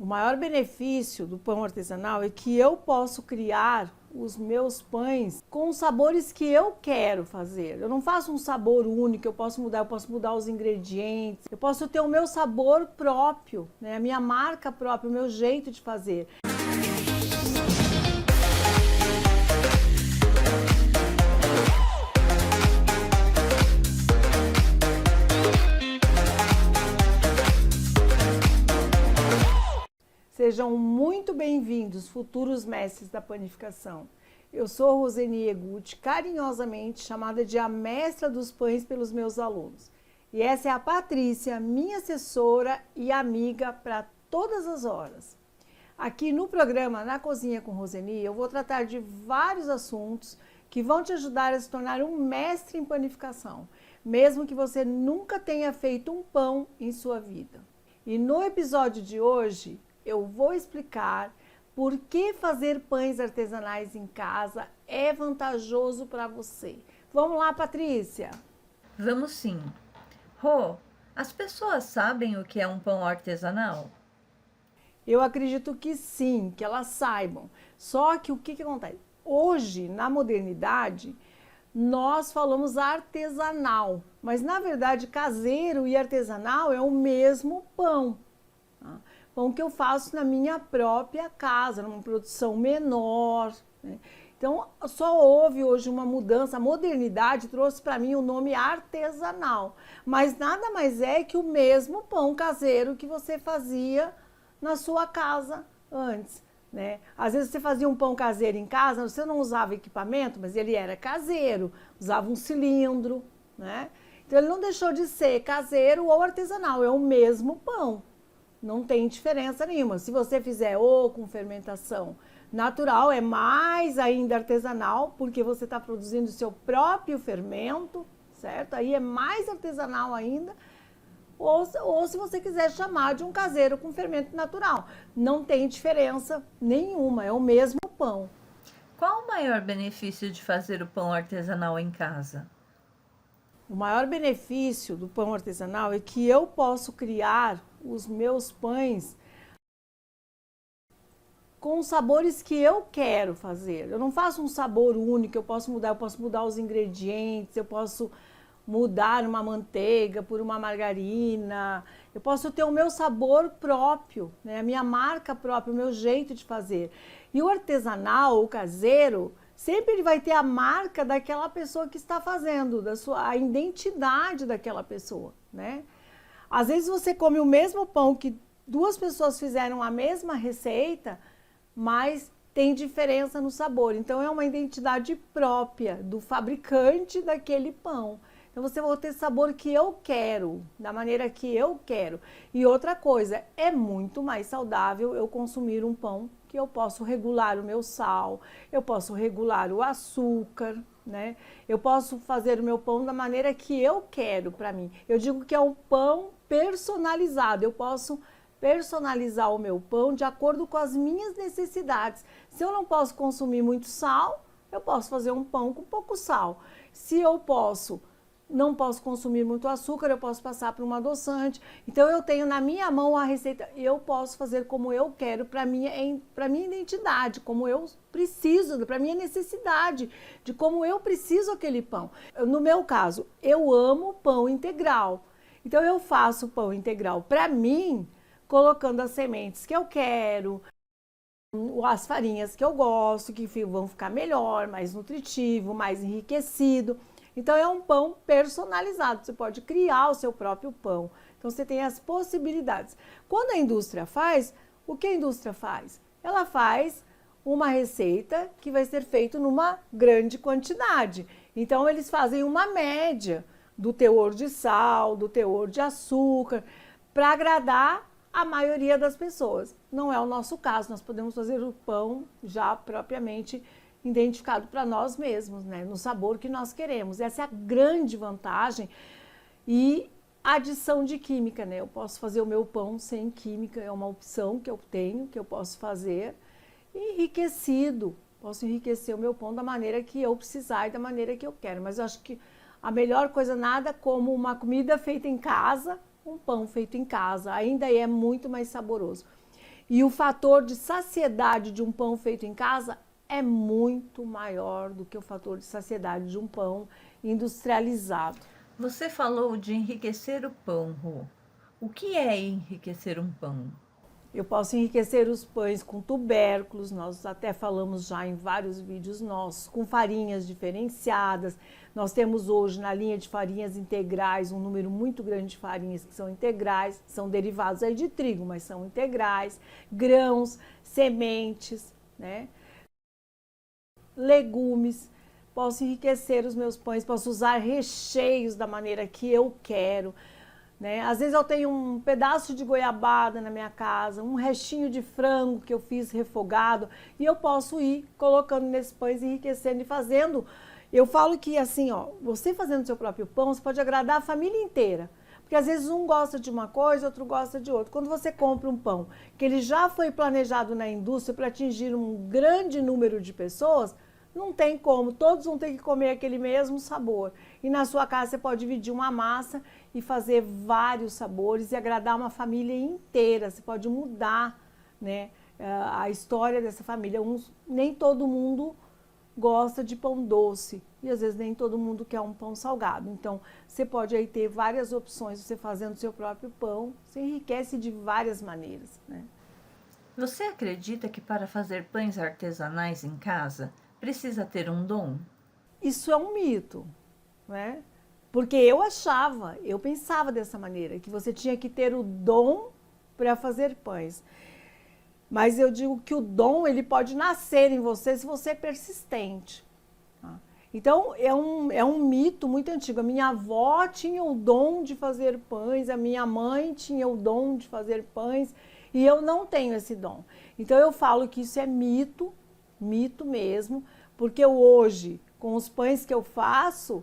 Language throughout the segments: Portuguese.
O maior benefício do pão artesanal é que eu posso criar os meus pães com os sabores que eu quero fazer. Eu não faço um sabor único, eu posso mudar os ingredientes, eu posso ter o meu sabor próprio, né? A minha marca própria, o meu jeito de fazer. Sejam muito bem-vindos, futuros mestres da panificação. Eu sou Roseni Egutti, carinhosamente chamada de a mestra dos pães pelos meus alunos. E essa é a Patrícia, minha assessora e amiga para todas as horas. Aqui no programa Na Cozinha com Roseni, eu vou tratar de vários assuntos que vão te ajudar a se tornar um mestre em panificação, mesmo que você nunca tenha feito um pão em sua vida. E no episódio de hoje, eu vou explicar por que fazer pães artesanais em casa é vantajoso para você. Vamos lá, Patrícia? Vamos sim. Rô, as pessoas sabem o que é um pão artesanal? Eu acredito que sim, que elas saibam. Só que o que acontece? Hoje, na modernidade, nós falamos artesanal, mas na verdade caseiro e artesanal é o mesmo pão. Tá? Pão que eu faço na minha própria casa, numa produção menor, né? Então, só houve hoje uma mudança, a modernidade trouxe para mim o nome artesanal, mas nada mais é que o mesmo pão caseiro que você fazia na sua casa antes, né? Às vezes você fazia um pão caseiro em casa, você não usava equipamento, mas ele era caseiro, usava um cilindro, né? Então, ele não deixou de ser caseiro ou artesanal, é o mesmo pão. Não tem diferença nenhuma. Se você fizer ou com fermentação natural, é mais ainda artesanal, porque você está produzindo o seu próprio fermento, certo? Aí é mais artesanal ainda. Ou se você quiser chamar de um caseiro com fermento natural. Não tem diferença nenhuma, é o mesmo pão. Qual o maior benefício de fazer o pão artesanal em casa? O maior benefício do pão artesanal é que eu posso criar os meus pães com os sabores que eu quero fazer. Eu não faço um sabor único, eu posso mudar os ingredientes, eu posso mudar uma manteiga por uma margarina, eu posso ter o meu sabor próprio, né? A minha marca própria, o meu jeito de fazer. E o artesanal, o caseiro, sempre ele vai ter a marca daquela pessoa que está fazendo, a identidade daquela pessoa, né? Às vezes você come o mesmo pão que duas pessoas fizeram a mesma receita, mas tem diferença no sabor. Então é uma identidade própria do fabricante daquele pão. Então você vai ter sabor que eu quero, da maneira que eu quero. E outra coisa, é muito mais saudável eu consumir um pão que eu posso regular o meu sal, eu posso regular o açúcar, né? Eu posso fazer o meu pão da maneira que eu quero para mim. Eu digo que é um pão personalizado. Eu posso personalizar o meu pão de acordo com as minhas necessidades. Se eu não posso consumir muito sal, eu posso fazer um pão com pouco sal. Se eu não posso consumir muito açúcar, eu posso passar por um adoçante. Então eu tenho na minha mão a receita, eu posso fazer como eu quero para minha identidade, como eu preciso, para minha necessidade, de como eu preciso aquele pão. No meu caso, eu amo pão integral. Então eu faço pão integral para mim, colocando as sementes que eu quero, as farinhas que eu gosto, que vão ficar melhor, mais nutritivo, mais enriquecido. Então é um pão personalizado, você pode criar o seu próprio pão. Então você tem as possibilidades. Quando a indústria faz, o que a indústria faz? Ela faz uma receita que vai ser feita numa grande quantidade. Então eles fazem uma média do teor de sal, do teor de açúcar, para agradar a maioria das pessoas. Não é o nosso caso, nós podemos fazer o pão já propriamente identificado para nós mesmos, né? No sabor que nós queremos. Essa é a grande vantagem e adição de química, né? Eu posso fazer o meu pão sem química, é uma opção que eu tenho, que eu posso fazer. Enriquecido, posso enriquecer o meu pão da maneira que eu precisar e da maneira que eu quero. Mas eu acho que a melhor coisa, nada como uma comida feita em casa, um pão feito em casa, ainda é muito mais saboroso. E o fator de saciedade de um pão feito em casa é muito maior do que o fator de saciedade de um pão industrializado. Você falou de enriquecer o pão, Rô. O que é enriquecer um pão? Eu posso enriquecer os pães com tubérculos, nós até falamos já em vários vídeos nossos, com farinhas diferenciadas. Nós temos hoje na linha de farinhas integrais um número muito grande de farinhas que são integrais, são derivados aí de trigo, mas são integrais, grãos, sementes, né? Legumes. Posso enriquecer os meus pães, posso usar recheios da maneira que eu quero. Né? Às vezes eu tenho um pedaço de goiabada na minha casa, um restinho de frango que eu fiz refogado e eu posso ir colocando nesses pães, enriquecendo e fazendo. Eu falo que assim, ó, você fazendo seu próprio pão, você pode agradar a família inteira. Porque às vezes um gosta de uma coisa, outro gosta de outra. Quando você compra um pão que ele já foi planejado na indústria para atingir um grande número de pessoas, não tem como, todos vão ter que comer aquele mesmo sabor. E na sua casa você pode dividir uma massa e fazer vários sabores e agradar uma família inteira. Você pode mudar, né, a história dessa família. Nem todo mundo gosta de pão doce e às vezes nem todo mundo quer um pão salgado. Então você pode aí ter várias opções, você fazendo seu próprio pão, você enriquece de várias maneiras, né? Você acredita que para fazer pães artesanais em casa precisa ter um dom? Isso é um mito, né? Porque eu pensava dessa maneira, que você tinha que ter o dom para fazer pães. Mas eu digo que o dom, ele pode nascer em você se você é persistente. Tá? Então, é um mito muito antigo. A minha avó tinha o dom de fazer pães, a minha mãe tinha o dom de fazer pães, e eu não tenho esse dom. Então, eu falo que isso é mito, mito mesmo, porque hoje, com os pães que eu faço,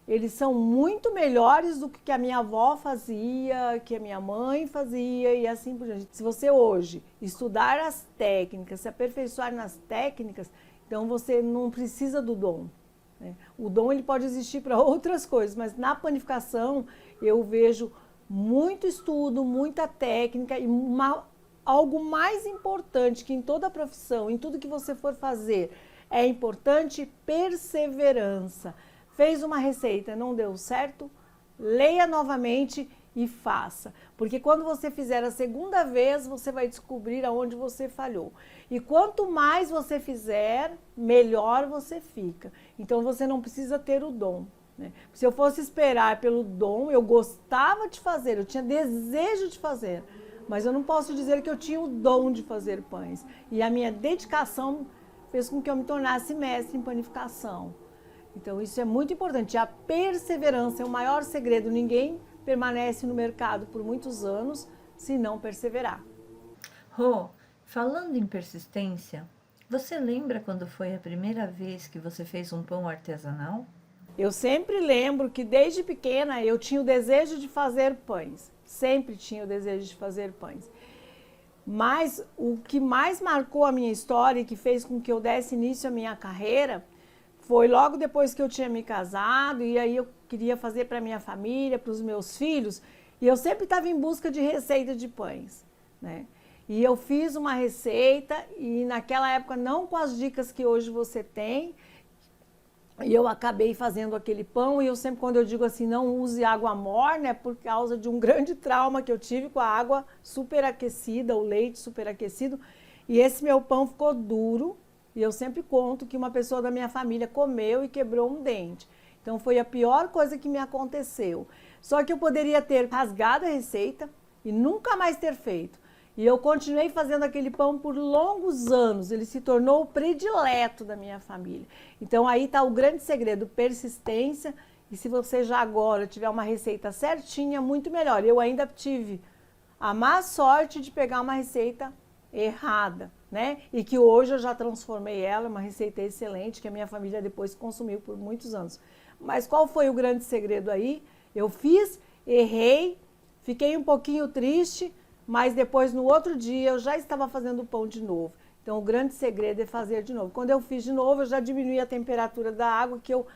eles são muito melhores do que a minha avó fazia, que a minha mãe fazia e assim por diante. Se você hoje estudar as técnicas, se aperfeiçoar nas técnicas, então você não precisa do dom, né? O dom ele pode existir para outras coisas, mas na panificação eu vejo muito estudo, muita técnica e algo mais importante que em toda profissão, em tudo que você for fazer, é importante perseverança. Fez uma receita, não deu certo, leia novamente e faça. Porque quando você fizer a segunda vez, você vai descobrir aonde você falhou. E quanto mais você fizer, melhor você fica. Então você não precisa ter o dom, né? Se eu fosse esperar pelo dom, eu gostava de fazer, eu tinha desejo de fazer, mas eu não posso dizer que eu tinha o dom de fazer pães. E a minha dedicação fez com que eu me tornasse mestre em panificação. Então isso é muito importante. A perseverança é o maior segredo. Ninguém permanece no mercado por muitos anos se não perseverar. Rô, falando em persistência, você lembra quando foi a primeira vez que você fez um pão artesanal? Eu sempre lembro que desde pequena eu tinha o desejo de fazer pães. Sempre tinha o desejo de fazer pães. Mas o que mais marcou a minha história e que fez com que eu desse início à minha carreira foi logo depois que eu tinha me casado e aí eu queria fazer para minha família, para os meus filhos, e eu sempre estava em busca de receita de pães, né? E eu fiz uma receita e naquela época não com as dicas que hoje você tem, e eu acabei fazendo aquele pão e eu sempre, quando eu digo assim, não use água morna, é por causa de um grande trauma que eu tive com a água superaquecida, o leite superaquecido, e esse meu pão ficou duro. E eu sempre conto que uma pessoa da minha família comeu e quebrou um dente. Então foi a pior coisa que me aconteceu. Só que eu poderia ter rasgado a receita e nunca mais ter feito. E eu continuei fazendo aquele pão por longos anos. Ele se tornou o predileto da minha família. Então aí está o grande segredo, persistência. E se você já agora tiver uma receita certinha, muito melhor. Eu ainda tive a má sorte de pegar uma receita errada, né? E que hoje eu já transformei ela em uma receita excelente que a minha família depois consumiu por muitos anos. Mas qual foi o grande segredo aí? Eu fiz, errei, fiquei um pouquinho triste, mas depois no outro dia eu já estava fazendo o pão de novo. Então o grande segredo é fazer de novo. Quando eu fiz de novo, eu já diminuí a temperatura da água, que eu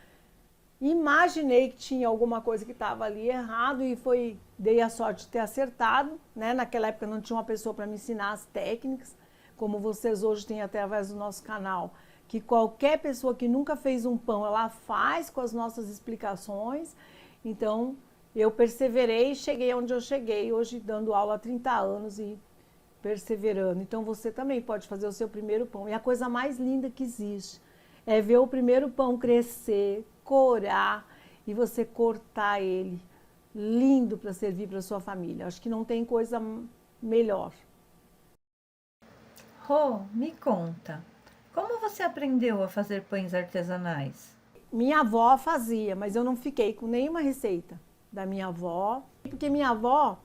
Imaginei que tinha alguma coisa que estava ali errado e dei a sorte de ter acertado, né? Naquela época não tinha uma pessoa para me ensinar as técnicas, como vocês hoje têm através do nosso canal, que qualquer pessoa que nunca fez um pão, ela faz com as nossas explicações. Então, eu perseverei e cheguei onde eu cheguei, hoje dando aula há 30 anos e perseverando. Então, você também pode fazer o seu primeiro pão. E a coisa mais linda que existe é ver o primeiro pão crescer, corar e você cortar ele. Lindo para servir para sua família. Acho que não tem coisa melhor. Rô, me conta, como você aprendeu a fazer pães artesanais? Minha avó fazia, mas eu não fiquei com nenhuma receita da minha avó, porque minha avó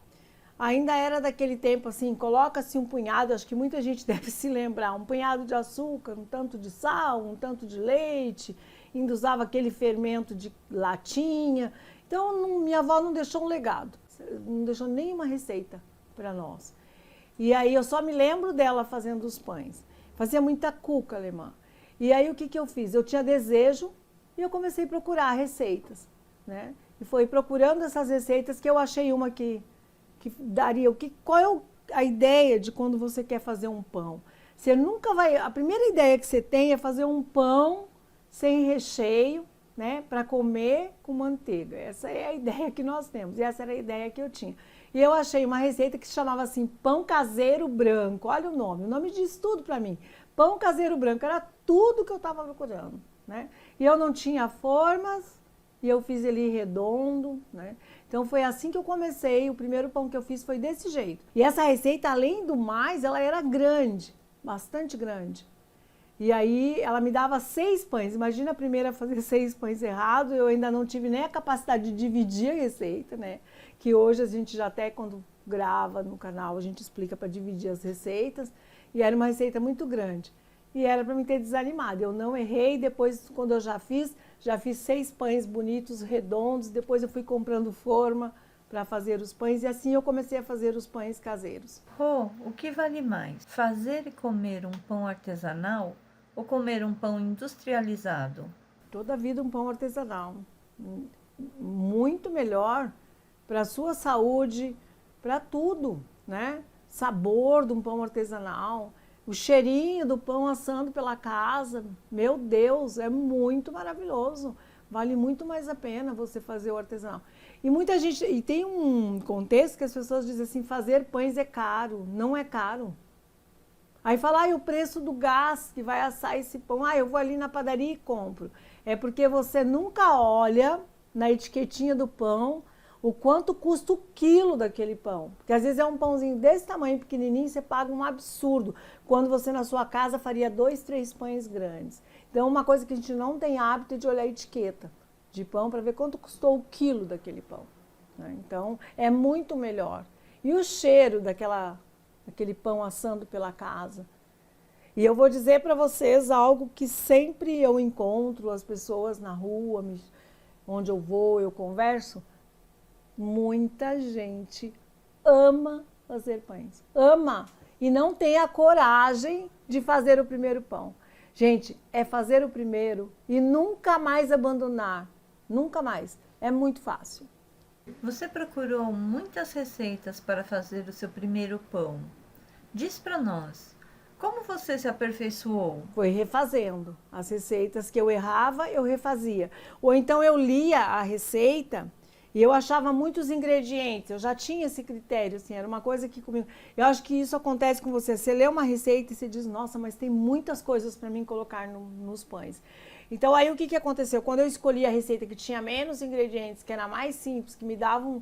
ainda era daquele tempo assim, coloca-se um punhado, acho que muita gente deve se lembrar, um punhado de açúcar, um tanto de sal, um tanto de leite, ainda usava aquele fermento de latinha. Então, minha avó não deixou um legado, não deixou nenhuma receita para nós. E aí eu só me lembro dela fazendo os pães. Fazia muita cuca alemã. E aí o que eu fiz? Eu tinha desejo e eu comecei a procurar receitas, né? E foi procurando essas receitas que eu achei uma que daria. Qual é a ideia de quando você quer fazer um pão? Você nunca vai. A primeira ideia que você tem é fazer um pão sem recheio, né? Para comer com manteiga. Essa é a ideia que nós temos. E essa era a ideia que eu tinha. E eu achei uma receita que se chamava assim, pão caseiro branco. Olha o nome diz tudo para mim. Pão caseiro branco, era tudo que eu estava procurando, né? E eu não tinha formas, e eu fiz ele redondo, né? Então foi assim que eu comecei, o primeiro pão que eu fiz foi desse jeito. E essa receita, além do mais, ela era grande, bastante grande. E aí ela me dava 6 pães. Imagina a primeira fazer 6 pães errados, eu ainda não tive nem a capacidade de dividir a receita, né? Que hoje a gente já até quando grava no canal, a gente explica para dividir as receitas. E era uma receita muito grande. E era para me ter desanimado. Eu não errei, depois quando eu já fiz 6 pães bonitos, redondos, depois eu fui comprando forma para fazer os pães e assim eu comecei a fazer os pães caseiros. Rô, o que vale mais, fazer e comer um pão artesanal ou comer um pão industrializado? Toda a vida um pão artesanal. Muito melhor para a sua saúde, para tudo, né? Sabor de um pão artesanal, o cheirinho do pão assando pela casa, meu Deus, é muito maravilhoso. Vale muito mais a pena você fazer o artesanal. E muita gente, e tem um contexto que as pessoas dizem assim, fazer pães é caro. Não é caro. Aí fala, o preço do gás que vai assar esse pão. Eu vou ali na padaria e compro. É porque você nunca olha na etiquetinha do pão o quanto custa o quilo daquele pão. Porque às vezes é um pãozinho desse tamanho, pequenininho, você paga um absurdo. Quando você na sua casa faria 2, 3 pães grandes. Então uma coisa que a gente não tem hábito é de olhar a etiqueta de pão para ver quanto custou o quilo daquele pão, né? Então é muito melhor. E o cheiro daquele pão assando pela casa. E eu vou dizer para vocês algo que sempre eu encontro as pessoas na rua, onde eu vou, eu converso. Muita gente ama fazer pães, ama, e não tem a coragem de fazer o primeiro pão. Gente, é fazer o primeiro e nunca mais abandonar, nunca mais. É muito fácil. Você procurou muitas receitas para fazer o seu primeiro pão. Diz para nós, como você se aperfeiçoou? Foi refazendo. As receitas que eu errava, eu refazia. Ou então eu lia a receita e eu achava muitos ingredientes. Eu já tinha esse critério, assim, era uma coisa que comigo. Eu acho que isso acontece com você. Você lê uma receita e você diz, nossa, mas tem muitas coisas para mim colocar nos pães. Então aí o que aconteceu? Quando eu escolhi a receita que tinha menos ingredientes, que era mais simples, que me dava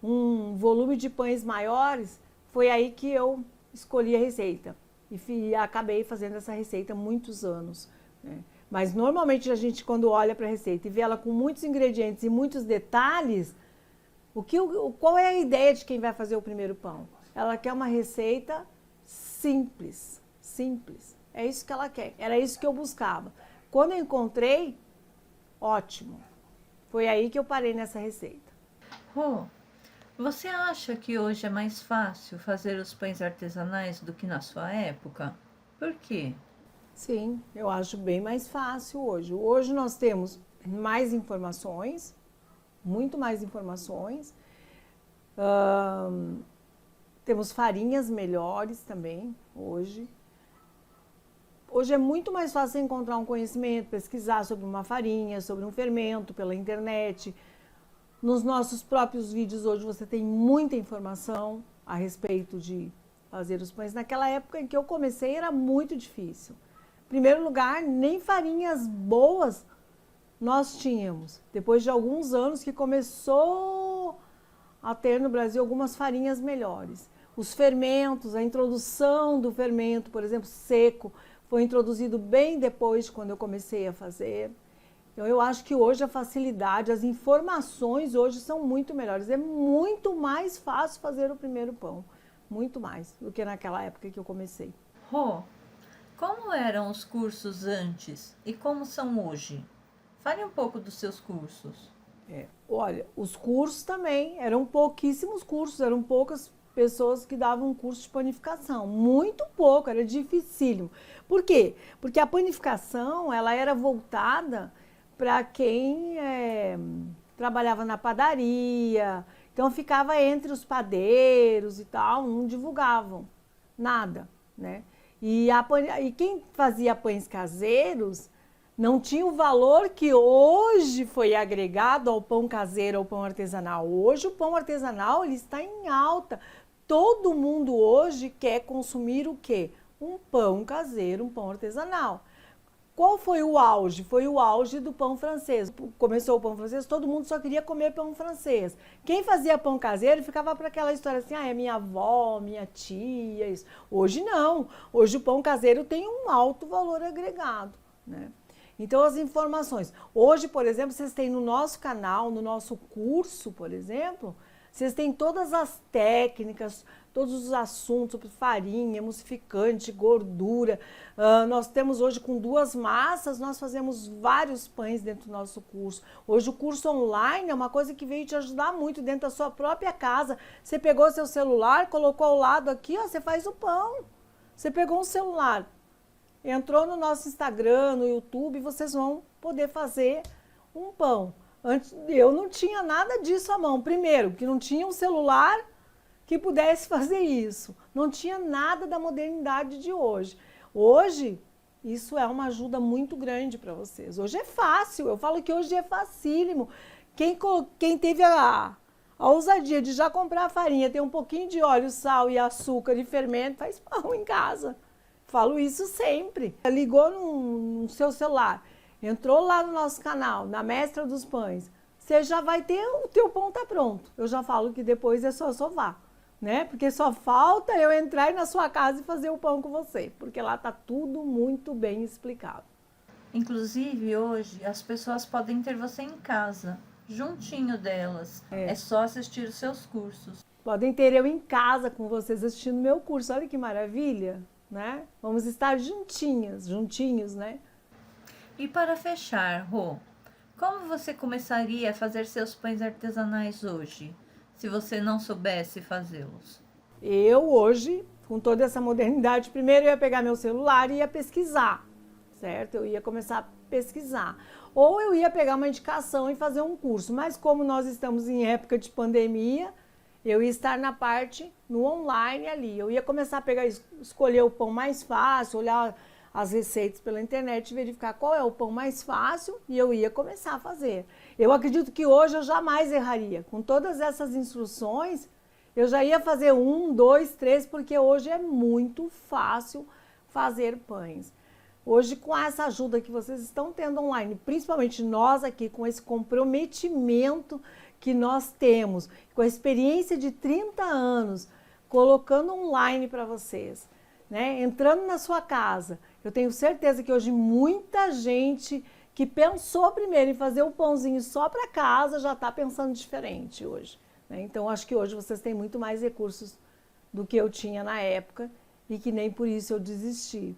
um volume de pães maiores, foi aí que eu escolhi a receita. E acabei fazendo essa receita há muitos anos, né? Mas normalmente a gente, quando olha para a receita e vê ela com muitos ingredientes e muitos detalhes, qual é a ideia de quem vai fazer o primeiro pão? Ela quer uma receita simples, simples. É isso que ela quer. Era isso que eu buscava. Quando eu encontrei, ótimo. Foi aí que eu parei nessa receita. Rô, você acha que hoje é mais fácil fazer os pães artesanais do que na sua época? Por quê? Sim, eu acho bem mais fácil hoje. Hoje nós temos mais informações, muito mais informações. Temos farinhas melhores também hoje. Hoje é muito mais fácil encontrar um conhecimento, pesquisar sobre uma farinha, sobre um fermento pela internet. Nos nossos próprios vídeos hoje você tem muita informação a respeito de fazer os pães. Naquela época em que eu comecei era muito difícil. Em primeiro lugar, nem farinhas boas nós tínhamos. Depois de alguns anos que começou a ter no Brasil algumas farinhas melhores. Os fermentos, a introdução do fermento, por exemplo, seco, foi introduzido bem depois de quando eu comecei a fazer. Então eu acho que hoje a facilidade, as informações hoje são muito melhores. É muito mais fácil fazer o primeiro pão, muito mais do que naquela época que eu comecei. Rô, como eram os cursos antes e como são hoje? Fale um pouco dos seus cursos. Olha, os cursos também, eram pouquíssimos cursos, eram poucas pessoas que davam curso de panificação, muito pouco, era dificílimo. Por quê? Porque a panificação, ela era voltada para quem trabalhava na padaria, então ficava entre os padeiros e tal, não divulgavam nada, né? E quem fazia pães caseiros não tinha o valor que hoje foi agregado ao pão caseiro, ao pão artesanal. Hoje o pão artesanal ele está em alta. Todo mundo hoje quer consumir o quê? Um pão caseiro, um pão artesanal. Qual foi o auge? Foi o auge do pão francês. Começou o pão francês, todo mundo só queria comer pão francês. Quem fazia pão caseiro ficava para aquela história assim, é minha avó, minha tia, isso. Hoje não. Hoje o pão caseiro tem um alto valor agregado, né? Então, as informações. Hoje, por exemplo, vocês têm no nosso canal, no nosso curso, por exemplo, vocês têm todas as técnicas, todos os assuntos sobre farinha, emulsificante, gordura. Nós temos hoje com 2 massas, nós fazemos vários pães dentro do nosso curso. Hoje o curso online é uma coisa que veio te ajudar muito dentro da sua própria casa. Você pegou seu celular, colocou ao lado aqui, ó, você faz o pão. Você pegou um celular, entrou no nosso Instagram, no YouTube, vocês vão poder fazer um pão. Antes, eu não tinha nada disso à mão. Primeiro, que não tinha um celular que pudesse fazer isso. Não tinha nada da modernidade de hoje. Hoje, isso é uma ajuda muito grande para vocês. Hoje é fácil, eu falo que hoje é facílimo. Quem teve a ousadia de já comprar a farinha, ter um pouquinho de óleo, sal e açúcar e fermento, faz pão em casa. Falo isso sempre. Ligou no seu celular, entrou lá no nosso canal, na Mestra dos Pães, você já vai ter, o teu pão tá pronto. Eu já falo que depois é só sovar, né? Porque só falta eu entrar na sua casa e fazer o pão com você, porque lá tá tudo muito bem explicado. Inclusive, hoje, as pessoas podem ter você em casa, juntinho delas. É só assistir os seus cursos. Podem ter eu em casa com vocês assistindo meu curso. Olha que maravilha, né? Vamos estar juntinhos, né? E para fechar, Rô, como você começaria a fazer seus pães artesanais hoje, se você não soubesse fazê-los? Eu hoje, com toda essa modernidade, primeiro eu ia pegar meu celular e ia pesquisar, certo? Eu ia começar a pesquisar. Ou eu ia pegar uma indicação e fazer um curso. Mas como nós estamos em época de pandemia, eu ia estar na parte no online ali. Eu ia começar a pegar, escolher o pão mais fácil, olhar as receitas pela internet, verificar qual é o pão mais fácil e eu ia começar a fazer. Eu acredito que hoje eu jamais erraria. Com todas essas instruções, eu já ia fazer 1, 2, 3, porque hoje é muito fácil fazer pães. Hoje, com essa ajuda que vocês estão tendo online, principalmente nós aqui, com esse comprometimento que nós temos, com a experiência de 30 anos, colocando online para vocês, né? Entrando na sua casa, eu tenho certeza que hoje muita gente que pensou primeiro em fazer um pãozinho só para casa já está pensando diferente hoje, né? Então, acho que hoje vocês têm muito mais recursos do que eu tinha na época e que nem por isso eu desisti.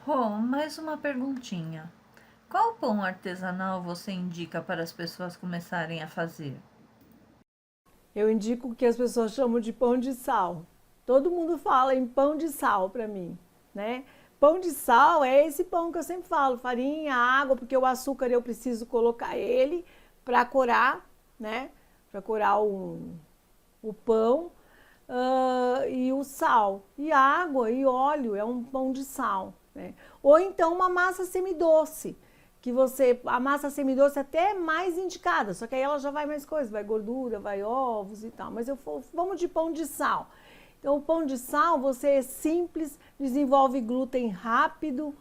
Rô, mais uma perguntinha. Qual pão artesanal você indica para as pessoas começarem a fazer? Eu indico o que as pessoas chamam de pão de sal. Todo mundo fala em pão de sal para mim, né? Pão de sal é esse pão que eu sempre falo, farinha, água, porque o açúcar eu preciso colocar ele para corar, né? Para corar o pão, e o sal, e água e óleo, é um pão de sal, né? Ou então uma massa semidoce, a massa semidoce até é mais indicada, só que aí ela já vai mais coisa, vai gordura, vai ovos e tal, mas vamos de pão de sal. Então, o pão de sal, você é simples, desenvolve glúten rápido,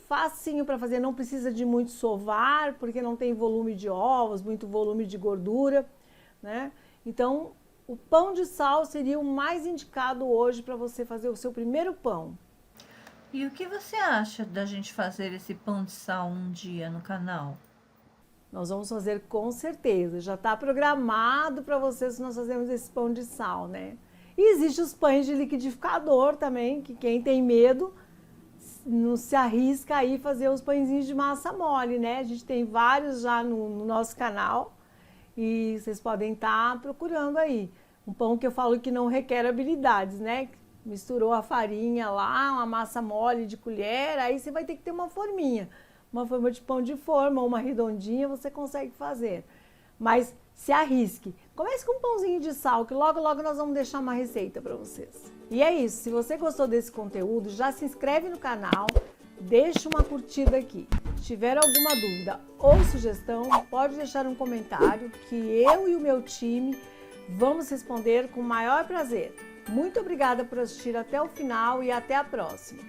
facinho para fazer, não precisa de muito sovar, porque não tem volume de ovos, muito volume de gordura, né? Então, o pão de sal seria o mais indicado hoje para você fazer o seu primeiro pão. E o que você acha da gente fazer esse pão de sal um dia no canal? Nós vamos fazer com certeza, já está programado para vocês se nós fazermos esse pão de sal, né? E existem os pães de liquidificador também, que quem tem medo não se arrisca aí fazer os pãezinhos de massa mole, né? A gente tem vários já no nosso canal e vocês podem estar procurando aí. Um pão que eu falo que não requer habilidades, né? Misturou a farinha lá, uma massa mole de colher, aí você vai ter que ter uma forminha. Uma forma de pão de forma, uma redondinha, você consegue fazer. Mas se arrisque. Comece com um pãozinho de sal, que logo nós vamos deixar uma receita para vocês. E é isso, se você gostou desse conteúdo, já se inscreve no canal, deixa uma curtida aqui. Se tiver alguma dúvida ou sugestão, pode deixar um comentário que eu e o meu time vamos responder com o maior prazer. Muito obrigada por assistir até o final e até a próxima.